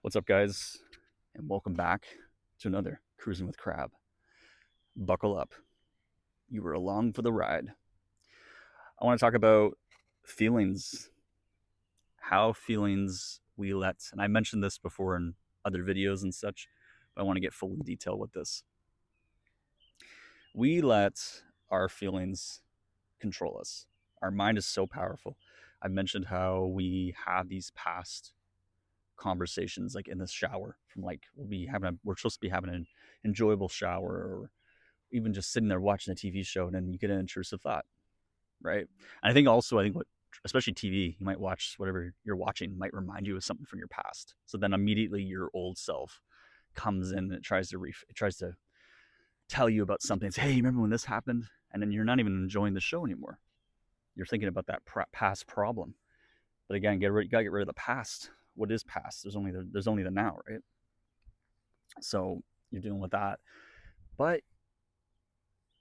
What's up, guys? And welcome back to another Cruising with Crab. Buckle up. You were along for the ride. I want to talk about feelings, how feelings we let, and I mentioned this before in other videos and such, but I want to get full in detail with this. We let our feelings control us. Our mind is so powerful. I mentioned how we have these past conversations like in the shower from like we're supposed to be having an enjoyable shower, or even just sitting there watching a TV show, and then you get an intrusive thought, right? And I think what, especially TV, you might watch whatever you're watching might remind you of something from your past. So then immediately your old self comes in and it tries to tell you about something. It's, hey, remember when this happened? And then you're not even enjoying the show anymore. You're thinking about that past problem. But again, you gotta get rid of the past. What is past? There's only the now, right? So you're dealing with that, but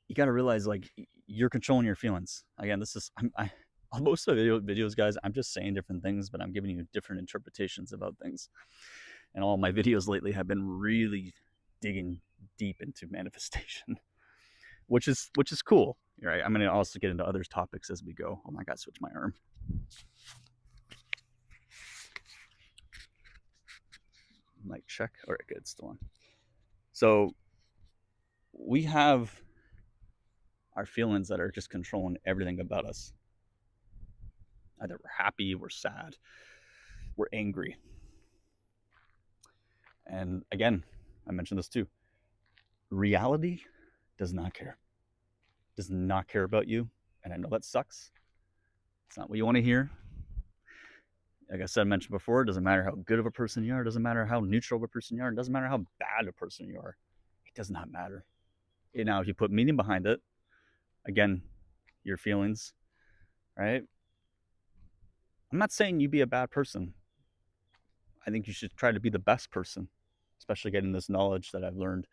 you got to realize like you're controlling your feelings. Again, this is on most of the videos, guys. I'm just saying different things, but I'm giving you different interpretations about things. And all my videos lately have been really digging deep into manifestation, which is cool. Right? I'm gonna also get into other topics as we go. Oh my God, switch my arm. Mic check. All right, good. Still on. So we have our feelings that are just controlling everything about us. Either we're happy, we're sad, we're angry. And again, I mentioned this too. Reality does not care. Does not care about you. And I know that sucks. It's not what you want to hear. Like I mentioned before, it doesn't matter how good of a person you are. It doesn't matter how neutral of a person you are. It doesn't matter how bad a person you are. It does not matter. Now, if you put meaning behind it, again, your feelings, right? I'm not saying you be a bad person. I think you should try to be the best person, especially getting this knowledge that I've learned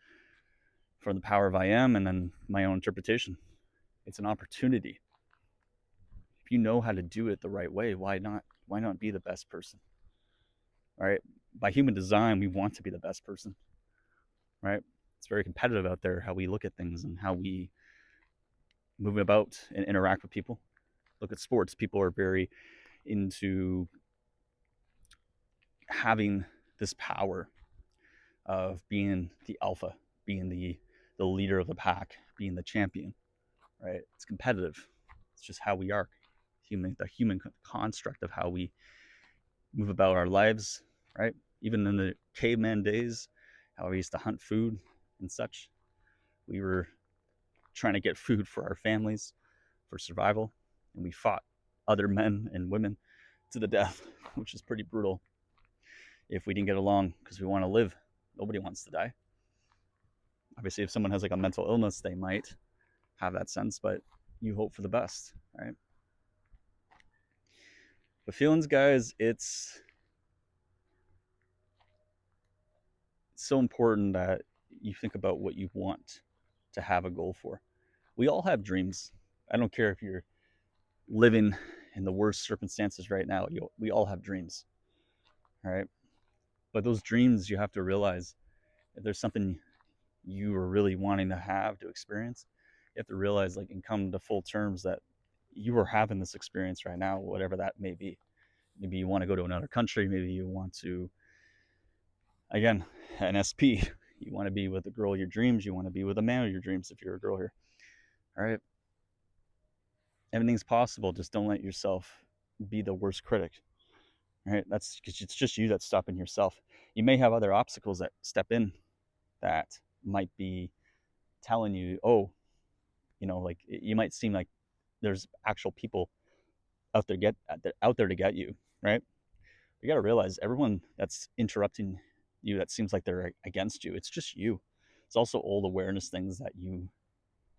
from the power of I am and then my own interpretation. It's an opportunity. If you know how to do it the right way, why not? Why not be the best person? All right. By human design, we want to be the best person, right? It's very competitive out there how we look at things and how we move about and interact with people. Look at sports. People are very into having this power of being the alpha, being the leader of the pack, being the champion, right? It's competitive. It's just how we are. The human construct of how we move about our lives, right? Even in the caveman days, how we used to hunt food and such. We were trying to get food for our families, for survival, and we fought other men and women to the death, which is pretty brutal. If we didn't get along because we want to live, nobody wants to die. Obviously, if someone has like a mental illness, they might have that sense, but you hope for the best, right? But feelings, guys, it's so important that you think about what you want to have a goal for. We all have dreams. I don't care if you're living in the worst circumstances right now. We all have dreams, all right? But those dreams, you have to realize if there's something you are really wanting to have to experience, you have to realize, like, and come to full terms that you are having this experience right now, whatever that may be. Maybe you want to go to another country. Maybe you want to, again, an SP. You want to be with the girl of your dreams. You want to be with a man of your dreams if you're a girl here. All right. Everything's possible. Just don't let yourself be the worst critic. All right. That's because it's just you that's stopping yourself. You may have other obstacles that step in that might be telling you, oh, like you might seem like there's actual people out there to get you, right? You got to realize everyone that's interrupting you that seems like they're against you, it's just you. It's also old awareness things that you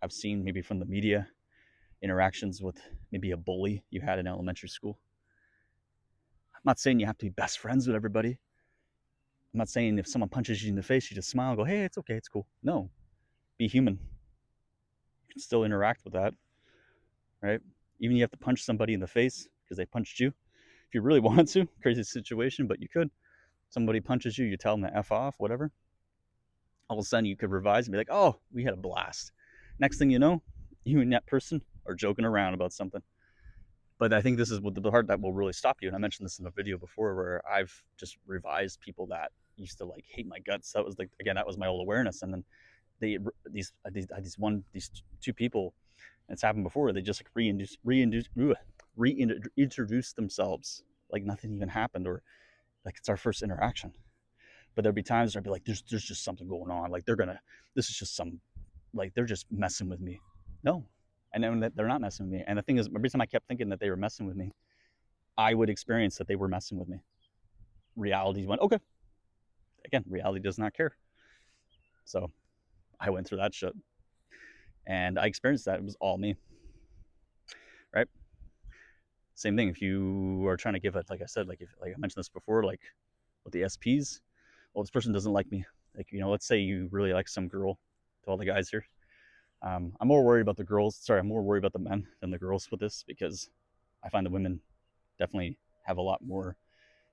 have seen maybe from the media, interactions with maybe a bully you had in elementary school. I'm not saying you have to be best friends with everybody. I'm not saying if someone punches you in the face, you just smile and go, hey, it's okay, it's cool. No, be human. You can still interact with that, right? Even you have to punch somebody in the face because they punched you. If you really wanted to, crazy situation, but you could. Somebody punches you, you tell them to F off, whatever. All of a sudden, you could revise and be like, oh, we had a blast. Next thing you know, you and that person are joking around about something. But I think this is what the part that will really stop you. And I mentioned this in a video before where I've just revised people that used to like hate my guts. That was like, again, that was my old awareness. And then they these two people, and it's happened before. They just like reintroduce themselves like nothing even happened, or like it's our first interaction. But there'd be times where I'd be like, there's just something going on. Like this is just some, like they're just messing with me. No, I know that they're not messing with me. And the thing is, every time I kept thinking that they were messing with me, I would experience that they were messing with me. Reality went, okay. Again, reality does not care. So I went through that shit, and I experienced that. It was all me, right? Same thing. If you are trying to give it, like I said, like I mentioned this before, like with the SPs, well, this person doesn't like me. Like, let's say you really like some girl. To all the guys here, I'm more worried about the girls. Sorry, I'm more worried about the men than the girls with this, because I find the women definitely have a lot more.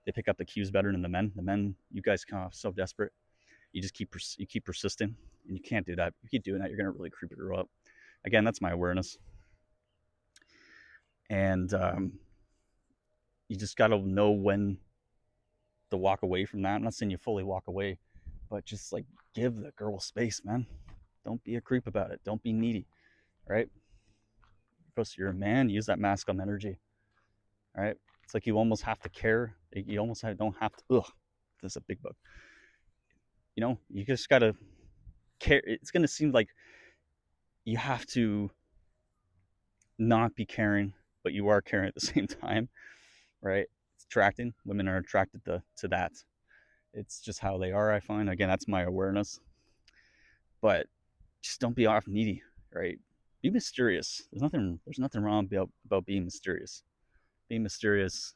They pick up the cues better than the men. The men, you guys come off so desperate. You just keep persisting, and you can't do that. You keep doing that, you're gonna really creep a girl up. Again, that's my awareness, and you just gotta know when to walk away from that. I'm not saying you fully walk away, but just like give the girl space, man. Don't be a creep about it. Don't be needy, right? Because you're a man, use that masculine energy, right? It's like you almost have to care. You almost don't have to. Ugh, this is a big bug. You just gotta care. It's gonna seem like you have to not be caring, but you are caring at the same time, right? It's attracting. Women are attracted to that. It's just how they are, I find. Again, that's my awareness. But just don't be off needy, right? Be mysterious. There's nothing wrong about being mysterious. Being mysterious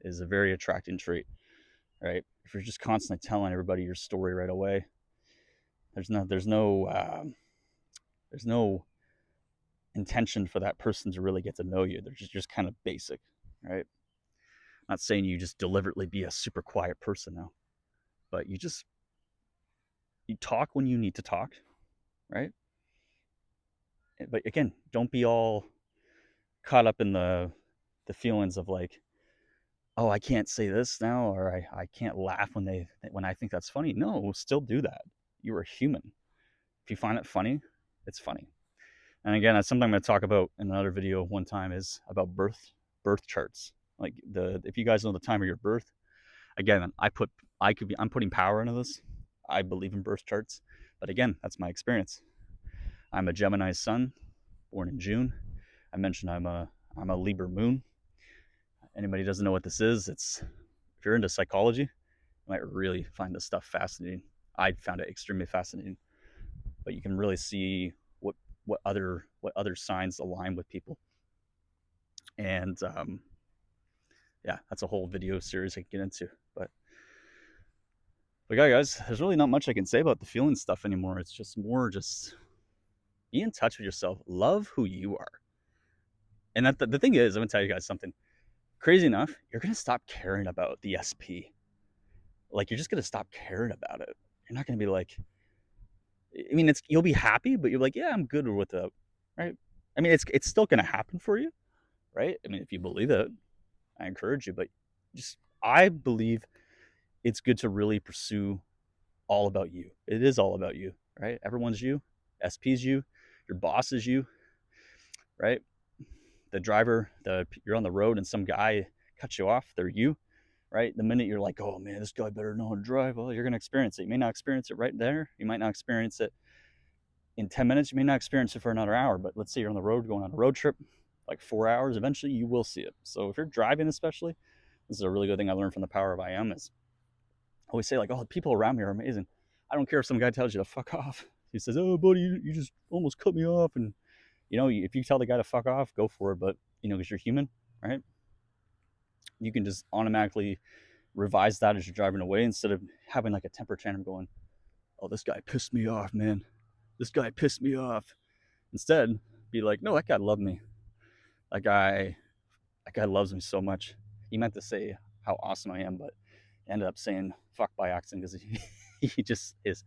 is a very attracting trait, right? If you're just constantly telling everybody your story right away, there's no intention for that person to really get to know you. They're just kind of basic, right? I'm not saying you just deliberately be a super quiet person now, but you talk when you need to talk, right? But again, don't be all caught up in the feelings of like, oh, I can't say this now, or I can't laugh when I think that's funny. No, still do that. You are human. If you find it funny, it's funny. And again, that's something I'm going to talk about in another video one time, is about birth charts. Like if you guys know the time of your birth, again, I'm putting power into this. I believe in birth charts, but again, that's my experience. I'm a Gemini sun, born in June. I mentioned I'm a Libra moon. Anybody doesn't know what this is, it's if you're into psychology, you might really find this stuff fascinating. I found it extremely fascinating, but you can really see what other signs align with people, and yeah, that's a whole video series I can get into. But yeah, guys, there's really not much I can say about the feeling stuff anymore. It's just more just be in touch with yourself, love who you are, and the thing is, I'm gonna tell you guys something crazy enough. You're gonna stop caring about the SP. Like, you're just gonna stop caring about it. You're not gonna be like, I mean, you'll be happy, but you're like, yeah, I'm good with it, right? I mean, it's still gonna happen for you, right? I mean, if you believe it, I encourage you, but just I believe it's good to really pursue all about you. It is all about you, right? Everyone's you, SP's you, your boss is you, right? The driver, you're on the road and some guy cuts you off, they're you, right? The minute you're like, oh man, this guy better know how to drive, well, you're gonna experience it. You may not experience it right there. You might not experience it in 10 minutes. You may not experience it for another hour, but let's say you're on the road going on a road trip, like 4 hours, eventually you will see it. So if you're driving, especially, this is a really good thing I learned from the power of I am, is I always say like, oh, the people around me are amazing. I don't care if some guy tells you to fuck off. He says, oh buddy, you just almost cut me off. And if you tell the guy to fuck off, go for it. But because you're human, right? You can just automatically revise that as you're driving away, instead of having like a temper tantrum going, oh, this guy pissed me off, man. This guy pissed me off. Instead, be like, no, that guy loved me. That guy loves me so much. He meant to say how awesome I am, but Ended up saying fuck by accident because he just is.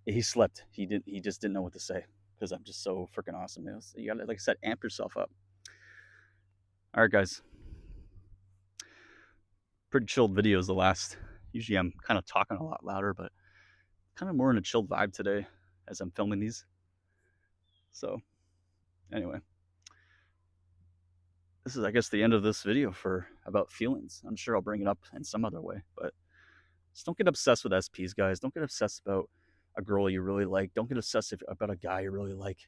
He slept. He just didn't know what to say because I'm just so freaking awesome. You gotta, like I said, amp yourself up. All right, guys. Pretty chilled videos the last. Usually I'm kind of talking a lot louder, but kind of more in a chilled vibe today as I'm filming these. So anyway, this is, I guess, the end of this video for about feelings. I'm sure I'll bring it up in some other way, but just don't get obsessed with SPs, guys. Don't get obsessed about a girl you really like. Don't get obsessed about a guy you really like.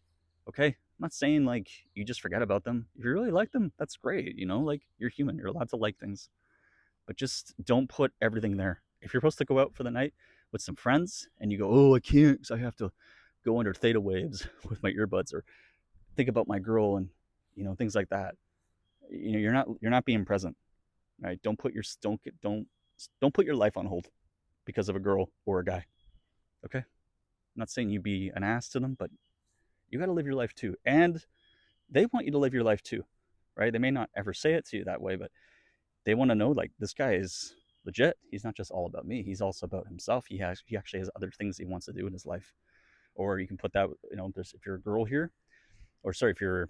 Okay? I'm not saying like you just forget about them. If you really like them, that's great. Like you're human. You're allowed to like things. But just don't put everything there. If you're supposed to go out for the night with some friends and you go, oh, I can't because I have to go under theta waves with my earbuds or think about my girl and things like that. You're not being present, right? Don't put your life on hold because of a girl or a guy. Okay, I'm not saying you be an ass to them, but you got to live your life too, and they want you to live your life too, right? They may not ever say it to you that way, but they want to know like this guy is legit. He's not just all about me. He's also about himself. He actually has other things he wants to do in his life. Or you can put that, if you're a girl here, or sorry, if you're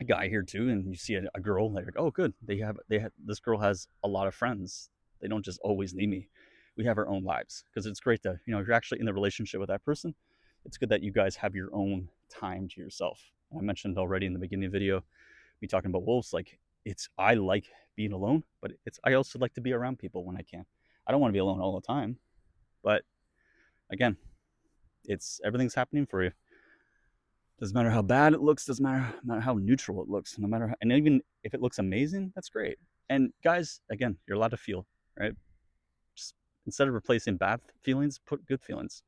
a guy here too, and you see a girl, like, oh, good, they have this girl has a lot of friends. They don't just always need me. We have our own lives because it's great to, if you're actually in the relationship with that person, it's good that you guys have your own time to yourself. I mentioned already in the beginning of the video, me talking about wolves, like I like being alone, but I also like to be around people when I can. I don't want to be alone all the time, but again, it's everything's happening for you. Doesn't matter how bad it looks, doesn't matter how neutral it looks, no matter how, and even if it looks amazing, that's great. And guys, again, you're allowed to feel, right? Just instead of replacing bad feelings, put good feelings,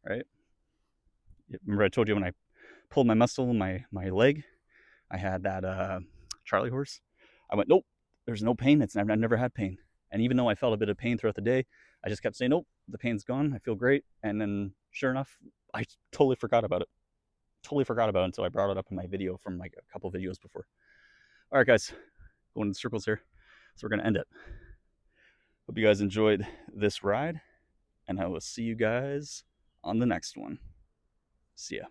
right? Remember I told you when I pulled my muscle in my leg, I had that Charlie horse. I went, nope, there's no pain. I've never had pain. And even though I felt a bit of pain throughout the day, I just kept saying, nope, the pain's gone. I feel great. And then sure enough, I totally forgot about it. Totally forgot about it until I brought it up in my video from like a couple videos before. All right, guys, going in circles here. So we're going to end it. Hope you guys enjoyed this ride, and I will see you guys on the next one. See ya.